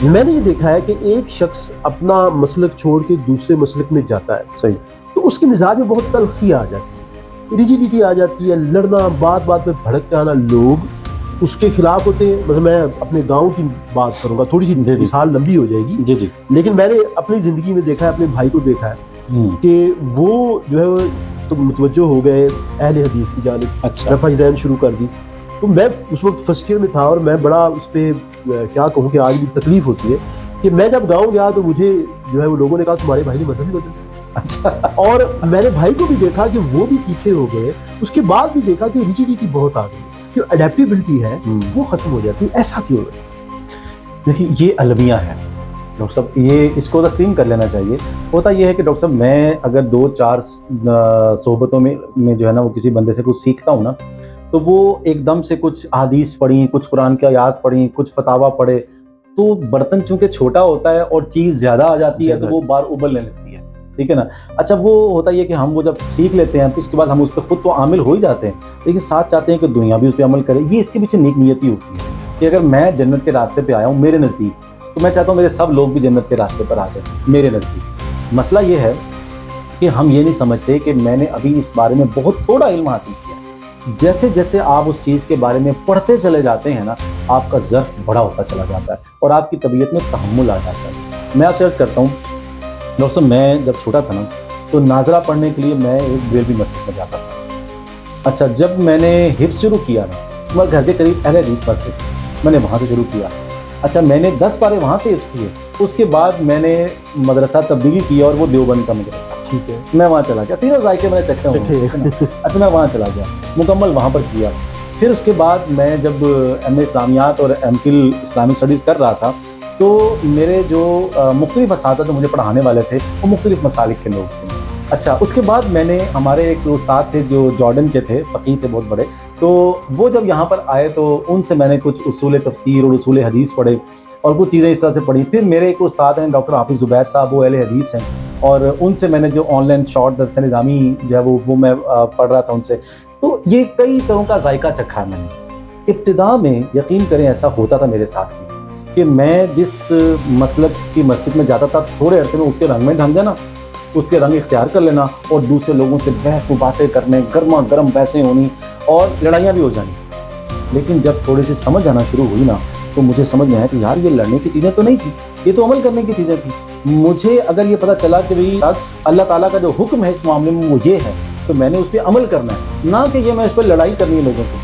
میں نے یہ دیکھا ہے کہ ایک شخص اپنا مسلک چھوڑ کے دوسرے مسلک میں جاتا ہے صحیح. تو اس کے مزاج میں بہت تلخی آ جاتی ہے، ریجیڈیٹی آ جاتی ہے، لڑنا، بات بات میں بھڑک کے آنا، لوگ اس کے خلاف ہوتے ہیں. مثلا میں اپنے گاؤں کی بات کروں گا، تھوڑی سی جی جی مثال لمبی ہو جائے گی، جی جی. لیکن میں نے اپنی زندگی میں دیکھا ہے، اپنے بھائی کو دیکھا ہے کہ وہ جو ہے وہ تو متوجہ ہو گئے اہل حدیث کی جانب، اچھا. رفع دین شروع کر دی. تو میں اس وقت فرسٹ ایئر میں تھا اور میں بڑا اس پہ کیا کہوں کہ آج بھی تکلیف ہوتی ہے کہ میں جب گاؤں گیا تو مجھے جو ہے وہ لوگوں نے کہا تمہارے بھائی نے مذہب ہی بدل دیا. اچھا. اور میں نے بھائی کو بھی دیکھا کہ وہ بھی تیکھے ہو گئے. اس کے بعد بھی دیکھا کہ ریجیڈیٹی بہت آ گئی، جو اڈیپٹیبلٹی ہے وہ ختم ہو جاتی ہے. ایسا کیوں ہے؟ دیکھیے یہ المیہ ہے ڈاکٹر صاحب، یہ اس کو تسلیم کر لینا چاہیے. ہوتا یہ ہے کہ ڈاکٹر صاحب میں اگر 2-4 صحبتوں میں جو ہے نا وہ کسی بندے سے کچھ سیکھتا ہوں نا، تو وہ ایک دم سے کچھ احادیث پڑھیں، کچھ قرآن کی آیات پڑھیں، کچھ فتاویٰ پڑھے، تو برتن چونکہ چھوٹا ہوتا ہے اور چیز زیادہ آ جاتی ہے تو وہ بار ابلنے لگتی ہے. ٹھیک ہے نا. اچھا وہ ہوتا یہ کہ ہم وہ جب سیکھ لیتے ہیں تو اس کے بعد ہم اس پہ خود تو عامل ہو ہی جاتے ہیں، لیکن ساتھ چاہتے ہیں کہ دنیا بھی اس پہ عمل کرے. یہ اس کے پیچھے نیک نیتی ہوتی ہے کہ اگر میں جنت کے راستے پہ آیا ہوں میرے نزدیک، تو میں چاہتا ہوں میرے سب لوگ بھی جنت کے راستے پر آ جائیں میرے نزدیک. مسئلہ یہ ہے کہ ہم یہ نہیں سمجھتے کہ میں نے ابھی اس بارے میں بہت تھوڑا علم حاصل کیا. جیسے جیسے آپ اس چیز کے بارے میں پڑھتے چلے جاتے ہیں نا، آپ کا ظرف بڑا ہوتا چلا جاتا ہے اور آپ کی طبیعت میں تحمل آ جاتا ہے. میں آپ سے عرض کرتا ہوں ڈاکٹر صاحب، میں جب چھوٹا تھا نا تو ناظرہ پڑھنے کے لیے میں ایک بریلوی مسجد میں جاتا تھا. اچھا جب میں نے حفظ شروع کیا نا، میں گھر کے قریب اہل حدیث مسجد میں نے وہاں سے شروع کیا. اچھا میں نے 10 پارے وہاں سے حفظ کیے. اس کے بعد میں نے مدرسہ تبدیلی کیا اور وہ دیوبند کا مدرسہ. ٹھیک ہے. میں وہاں چلا گیا، تینوں ذائقے میں نے چکھے ہوئے. اچھا میں وہاں چلا گیا، مکمل وہاں پر کیا. پھر اس کے بعد میں جب ایم اے اسلامیات اور ایم فل اسلامک اسٹڈیز کر رہا تھا تو میرے جو مختلف اساتذہ جو مجھے پڑھانے والے تھے وہ مختلف مسالک کے لوگ تھے. اچھا اس کے بعد میں نے ہمارے ایک استاد تھے جو جارڈن کے تھے، فقیہ تھے بہت بڑے، تو وہ جب یہاں پر آئے تو ان سے میں نے کچھ اصول تفسیر اور اصول حدیث پڑھے اور کچھ چیزیں اس طرح سے پڑھی. پھر میرے ایک استاد ہیں ڈاکٹر حافظ زبیر صاحب، وہ اہل حدیث ہیں، اور ان سے میں نے جو آن لائن شارٹ درس نظامی جو ہے وہ میں پڑھ رہا تھا ان سے. تو یہ کئی طرح کا ذائقہ چکھا ہے میں نے. ابتدا میں یقین کریں ایسا ہوتا تھا میرے ساتھ بھی کہ میں جس مسلک کی مسجد میں جاتا تھا تھوڑے عرصے میں اس کے رنگ میں ڈھنگ جانا، اس کے رنگ اختیار کر لینا اور دوسرے لوگوں سے بحث مباحثے کرنے، گرما گرم بحثیں ہونی اور لڑائیاں بھی ہو جانی. لیکن جب تھوڑی سی سمجھ آنا شروع ہوئی نا تو مجھے سمجھ میں آیا کہ یار یہ لڑنے کی چیزیں تو نہیں تھی، یہ تو عمل کرنے کی چیزیں تھیں. مجھے اگر یہ پتہ چلا کہ بھئی اللہ تعالیٰ کا جو حکم ہے اس معاملے میں وہ یہ ہے تو میں نے اس پہ عمل کرنا ہے، نہ کہ یہ میں اس پہ لڑائی کرنی ہے لوگوں سے.